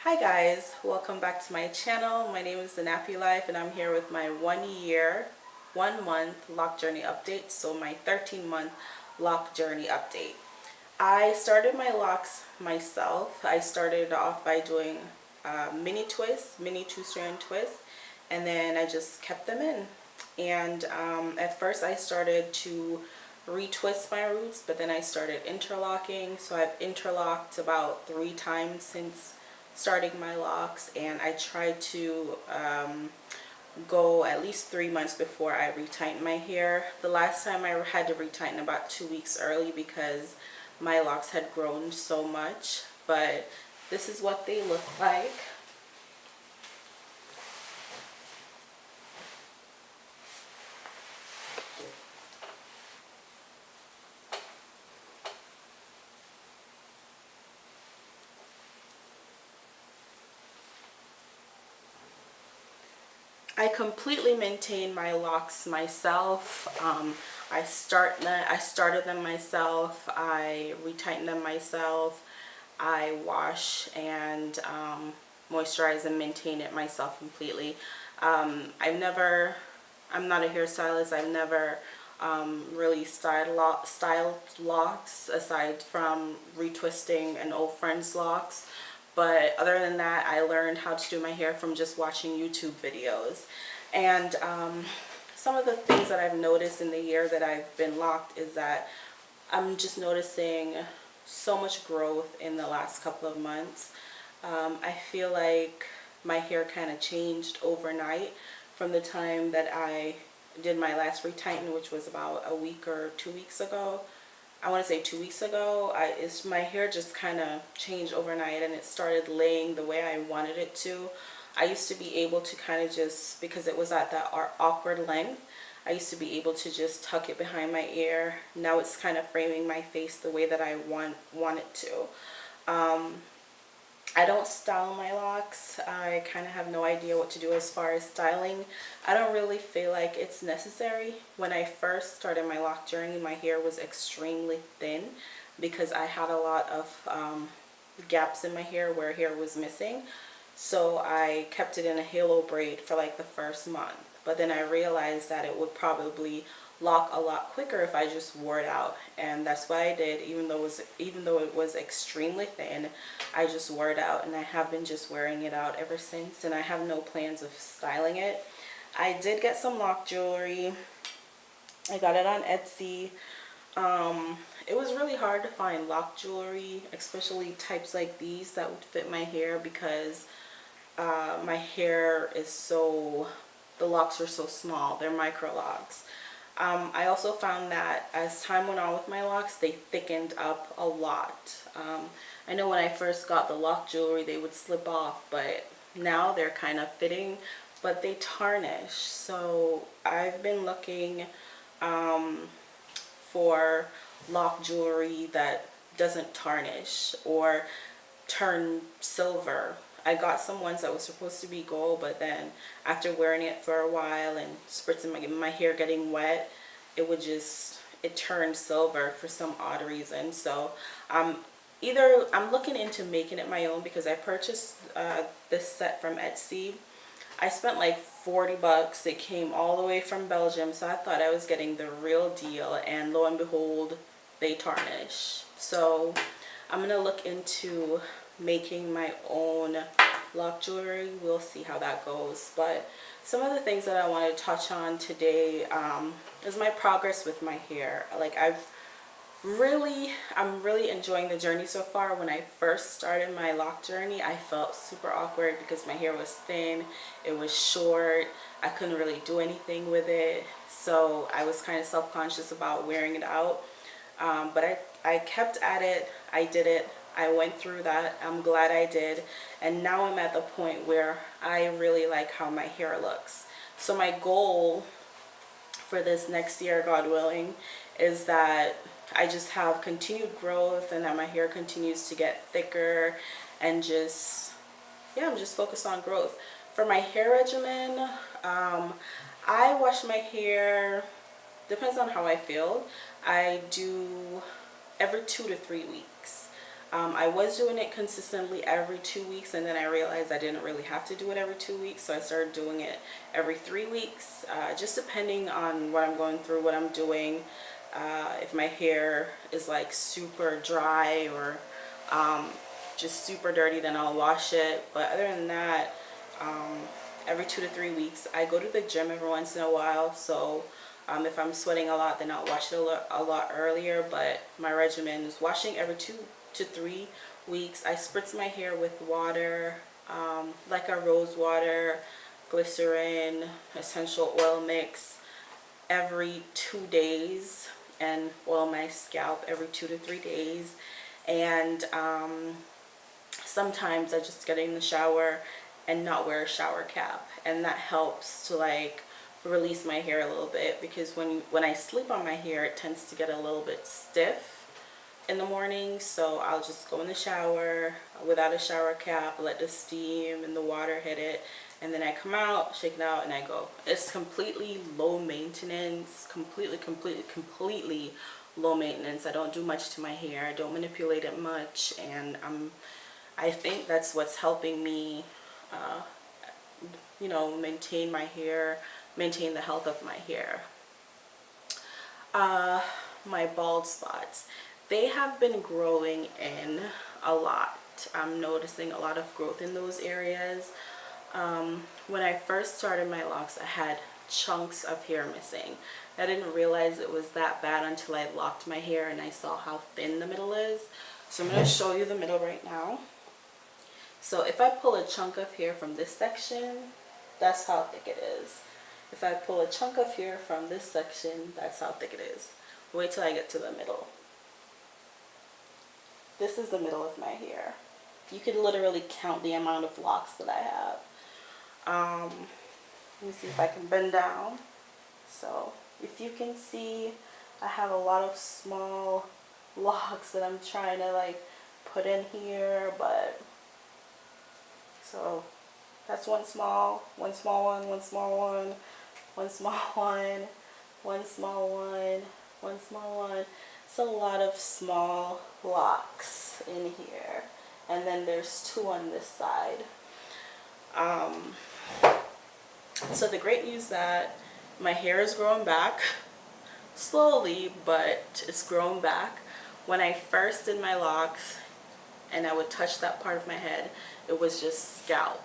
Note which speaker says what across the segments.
Speaker 1: Hi guys, welcome back to my channel. My name is The Nappy Life and I'm here with my 1 month lock journey update. So my 13-month lock journey update. I started my locks myself. I started off by doing mini twists, mini 2-strand twists, and then I just kept them in. And at first I started to retwist my roots, but then I started interlocking. So I've interlocked about 3 times since starting my locks, and I try to go at least 3 months before I retighten my hair. The last time I had to retighten about 2 weeks early because my locks had grown so much, but this is what they look like. I completely maintain my locks myself. I started them myself. I retighten them myself. I wash and moisturize and maintain it myself completely. I'm not a hairstylist. I've never really styled locks aside from retwisting an old friend's locks. But other than that, I learned how to do my hair from just watching YouTube videos. And some of the things that I've noticed in the year that I've been locked is that I'm just noticing so much growth in the last couple of months. I feel like my hair kind of changed overnight from the time that I did my last retighten, which was about a week or 2 weeks ago. I want to say 2 weeks ago. My hair just kind of changed overnight and it started laying the way I wanted it to. I used to be able to kind of just, because it was at that awkward length, I used to be able to just tuck it behind my ear. Now it's kind of framing my face the way that I want it to. I don't style my locks. I kind of have no idea what to do as far as styling. I don't really feel like it's necessary. When I first started my lock journey, my hair was extremely thin because I had a lot of gaps in my hair where hair was missing. So I kept it in a halo braid for like the first month. But then I realized that it would probably lock a lot quicker if I just wore it out, and that's what I did. Even though it was extremely thin, I just wore it out, and I have been just wearing it out ever since, and I have no plans of styling it. I did get some Loc Jewelry. I got it on Etsy. It was really hard to find Loc Jewelry, especially types like these that would fit my hair, because my hair is the locks are so small. They're micro locks. I also found that as time went on with my locks, they thickened up a lot. I know when I first got the Loc Jewelry, they would slip off, but now they're kind of fitting, but they tarnish. So I've been looking for Loc Jewelry that doesn't tarnish or turn silver. I got some ones that was supposed to be gold, but then after wearing it for a while and spritzing my hair getting wet, it turned silver for some odd reason. So I'm looking into making it my own, because I purchased this set from Etsy. I spent like 40 bucks. It came all the way from Belgium, so I thought I was getting the real deal, and lo and behold, they tarnish. So I'm gonna look into making my own Loc Jewelry. We'll see how that goes. But some of the things that I want to touch on today is my progress with my hair. Like I'm really enjoying the journey so far. When I first started my lock journey, I felt super awkward because my hair was thin, it was short, I couldn't really do anything with it. So I was kind of self-conscious about wearing it out. But I kept at it. I did it. I went through that. I'm glad I did. And now I'm at the point where I really like how my hair looks. So my goal for this next year, God willing, is that I just have continued growth and that my hair continues to get thicker, and I'm just focused on growth. For my hair regimen, I wash my hair, depends on how I feel. I do every 2 to 3 weeks. I was doing it consistently every 2 weeks, and then I realized I didn't really have to do it every 2 weeks, so I started doing it every 3 weeks, just depending on what I'm going through, what I'm doing. If my hair is like super dry or just super dirty, then I'll wash it. But other than that, every 2 to 3 weeks. I go to the gym every once in a while, so if I'm sweating a lot, then I'll wash it a lot earlier. But my regimen is washing every 2 to 3 weeks. I spritz my hair with water, like a rose water, glycerin, essential oil mix every 2 days, and oil my scalp every 2 to 3 days. And sometimes I just get in the shower and not wear a shower cap, and that helps to like release my hair a little bit, because when I sleep on my hair, it tends to get a little bit stiff in the morning. So I'll just go in the shower without a shower cap, let the steam and the water hit it, and then I come out, shake it out, and I go. It's completely low maintenance, completely low maintenance. I don't do much to my hair, I don't manipulate it much, and I think that's what's helping me you know, maintain my hair, maintain the health of my hair. My bald spots, they have been growing in a lot. I'm noticing a lot of growth in those areas. When I first started my locks, I had chunks of hair missing. I didn't realize it was that bad until I locked my hair and I saw how thin the middle is. So I'm going to show you the middle right now. So if I pull a chunk of hair from this section, that's how thick it is. If I pull a chunk of hair from this section, that's how thick it is. Wait till I get to the middle. This is the middle of my hair. You can literally count the amount of locks that I have. Let me see if I can bend down. So if you can see, I have a lot of small locks that I'm trying to like put in here, but so that's one small one, one small one, one small one, one small one, one small one, one small one. It's a lot of small locks in here, and then there's two on this side. So the great news that my hair is growing back slowly, but it's grown back. When I first did my locks and I would touch that part of my head, it was just scalp.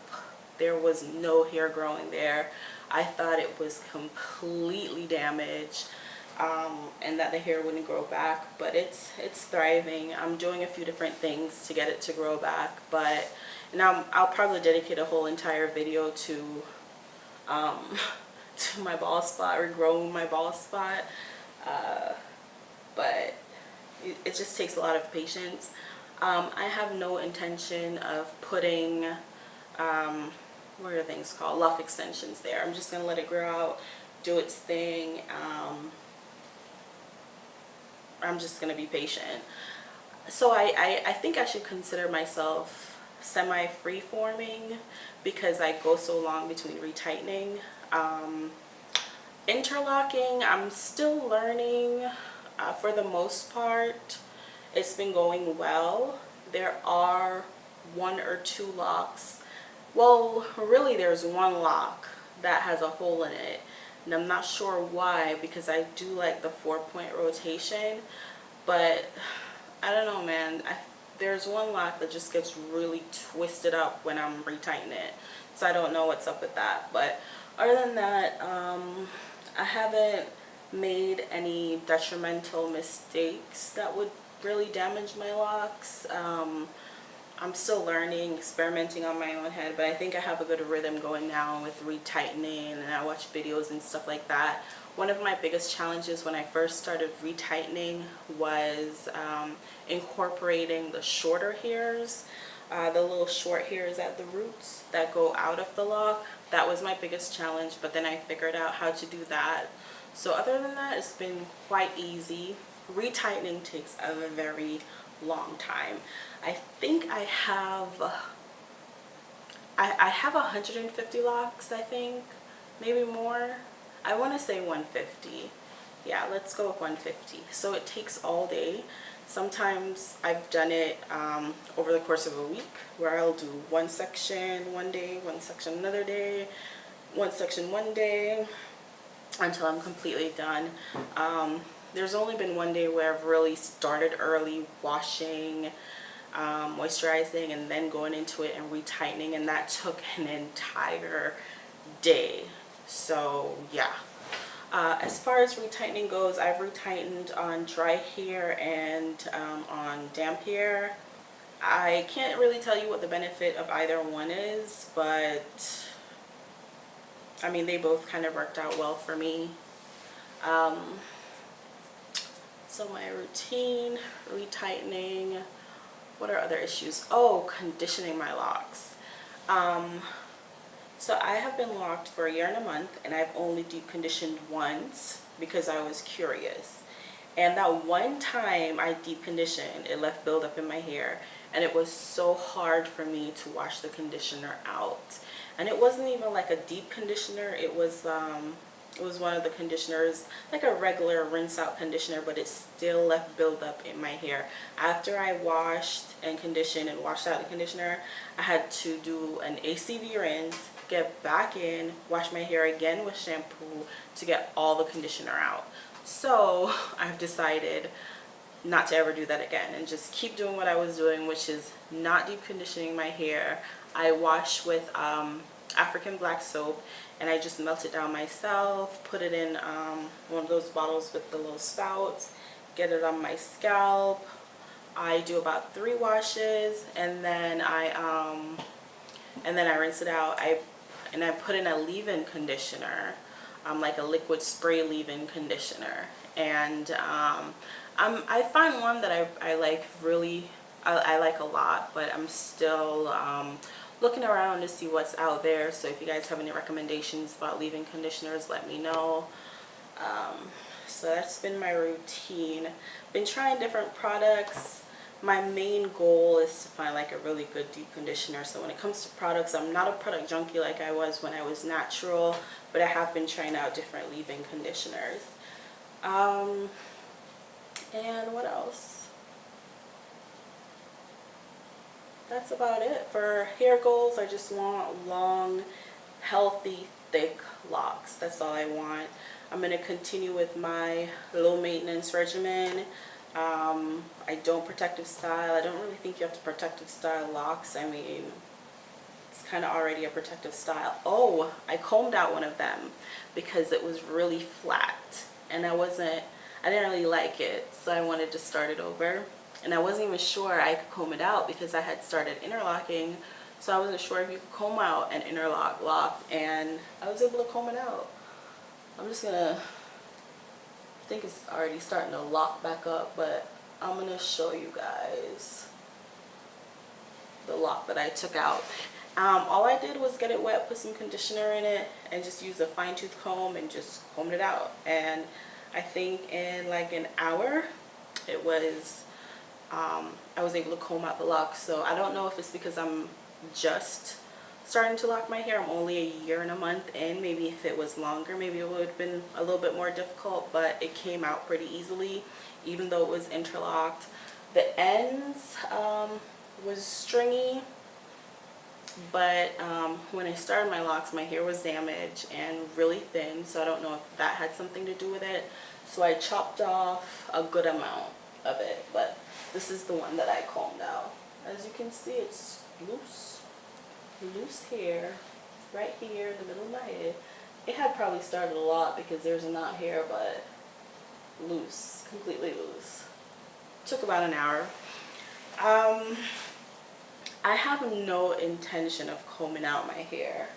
Speaker 1: There was no hair growing there. I thought it was completely damaged, and that the hair wouldn't grow back, but it's thriving. I'm doing a few different things to get it to grow back, but now I'll probably dedicate a whole entire video to to my bald spot, or growing my bald spot, but it just takes a lot of patience. I have no intention of putting what are things called, lock extensions there. I'm just gonna let it grow out, do its thing. I'm just gonna be patient. So I think I should consider myself semi-free-forming, because I go so long between retightening. Interlocking, I'm still learning. For the most part, it's been going well. There are one or two locks. Well, really there's one lock that has a hole in it, and I'm not sure why, because I do like the 4-point rotation, but I don't know, man. There's one lock that just gets really twisted up when I'm retightening it, so I don't know what's up with that. But other than that, I haven't made any detrimental mistakes that would really damage my locks. I'm still learning, experimenting on my own head, but I think I have a good rhythm going now with retightening, and I watch videos and stuff like that. One of my biggest challenges when I first started retightening was incorporating the shorter hairs, the little short hairs at the roots that go out of the lock. That was my biggest challenge, but then I figured out how to do that. So other than that, it's been quite easy. Retightening takes a very long time. I think I have 150 locks, I think, maybe more. I want to say 150. Yeah, let's go with 150. So it takes all day Sometimes I've done it over the course of a week, where I'll do one section one day, one section another day, one section one day, until I'm completely done. There's only been one day where I've really started early, washing, moisturizing, and then going into it and retightening, and that took an entire day. So yeah. As far as retightening goes, I've retightened on dry hair and on damp hair. I can't really tell you what the benefit of either one is, but I mean, they both kind of worked out well for me. So my routine, retightening. What are other issues? Oh, conditioning my locks. So I have been locked for a year and a month, and I've only deep conditioned once because I was curious. And that one time I deep conditioned, it left buildup in my hair, and it was so hard for me to wash the conditioner out. And it wasn't even like a deep conditioner. It was one of the conditioners, like a regular rinse out conditioner, but it still left buildup in my hair. After I washed and conditioned and washed out the conditioner, I had to do an ACV rinse, get back in, wash my hair again with shampoo to get all the conditioner out. So I've decided not to ever do that again and just keep doing what I was doing, which is not deep conditioning my hair. I wash with African black soap, and I just melt it down myself, put it in one of those bottles with the little spouts, get it on my scalp. I do about 3 washes, and then I rinse it out. I put in a leave-in conditioner, like a liquid spray leave-in conditioner, and I find one that I like I like a lot, but I'm still looking around to see what's out there. So if you guys have any recommendations about leave-in conditioners, let me know. So that's been my routine. Been trying different products. My main goal is to find like a really good deep conditioner. So when it comes to products, I'm not a product junkie like I was when I was natural, but I have been trying out different leave-in conditioners. And what else? That's about it. For hair goals, I just want long, healthy, thick locks. That's all I want. I'm going to continue with my low maintenance regimen. I don't protective style. I don't really think you have to protective style locks. I mean, it's kind of already a protective style. Oh, I combed out one of them because it was really flat, and I didn't really like it, so I wanted to start it over. And I wasn't even sure I could comb it out because I had started interlocking, so I wasn't sure if you could comb out an interlock lock, and I was able to comb it out. I'm just gonna, I think it's already starting to lock back up, but I'm gonna show you guys the lock that I took out. All I did was get it wet, put some conditioner in it, and just use a fine-tooth comb and just combed it out. And I think in like an hour, it was I was able to comb out the locks. So I don't know if it's because I'm just starting to lock my hair. I'm only a year and a month in. Maybe if it was longer, maybe it would have been a little bit more difficult, but it came out pretty easily, even though it was interlocked. The ends was stringy, but when I started my locks, my hair was damaged and really thin, so I don't know if that had something to do with it. So I chopped off a good amount of it, but this is the one that I combed out. As you can see, it's loose hair right here in the middle of my head. It had probably started a lot because there's a knot here, but loose, completely loose. Took about an hour. I have no intention of combing out my hair.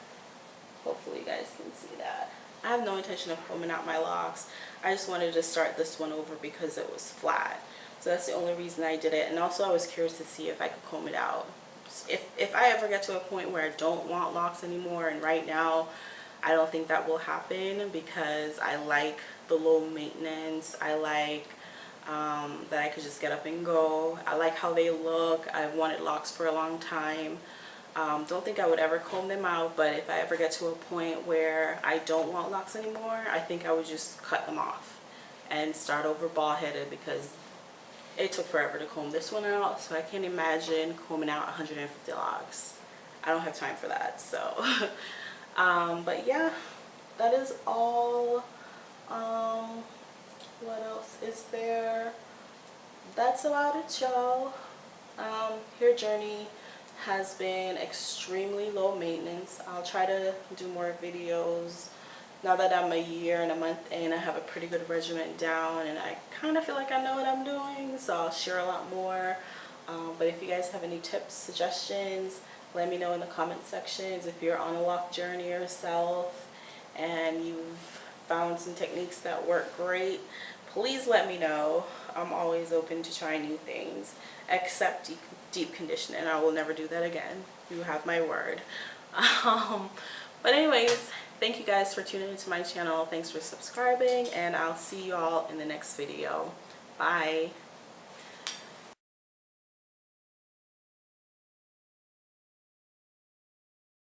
Speaker 1: Hopefully you guys can see that. I have no intention of combing out my locks. I just wanted to start this one over because it was flat. So that's the only reason I did it. And also I was curious to see if I could comb it out. If I ever get to a point where I don't want locks anymore, and right now I don't think that will happen because I like the low maintenance. I like that I could just get up and go. I like how they look. I've wanted locks for a long time. Don't think I would ever comb them out, but if I ever get to a point where I don't want locks anymore, I think I would just cut them off and start over bald headed, because it took forever to comb this one out, so I can't imagine combing out 150 locks. I don't have time for that. So but yeah, that is all. What else is there? That's about it, y'all. Hair journey has been extremely low maintenance. I'll try to do more videos now that I'm a year and a month in. I have a pretty good regimen down, and I kind of feel like I know what I'm doing, so I'll share a lot more. But if you guys have any tips, suggestions, let me know in the comment sections. If you're on a lock journey yourself and you've found some techniques that work great, please let me know. I'm always open to try new things, except deep conditioning. I will never do that again. You have my word. But anyways, thank you guys for tuning into my channel. Thanks for subscribing, and I'll see you all in the next video. Bye.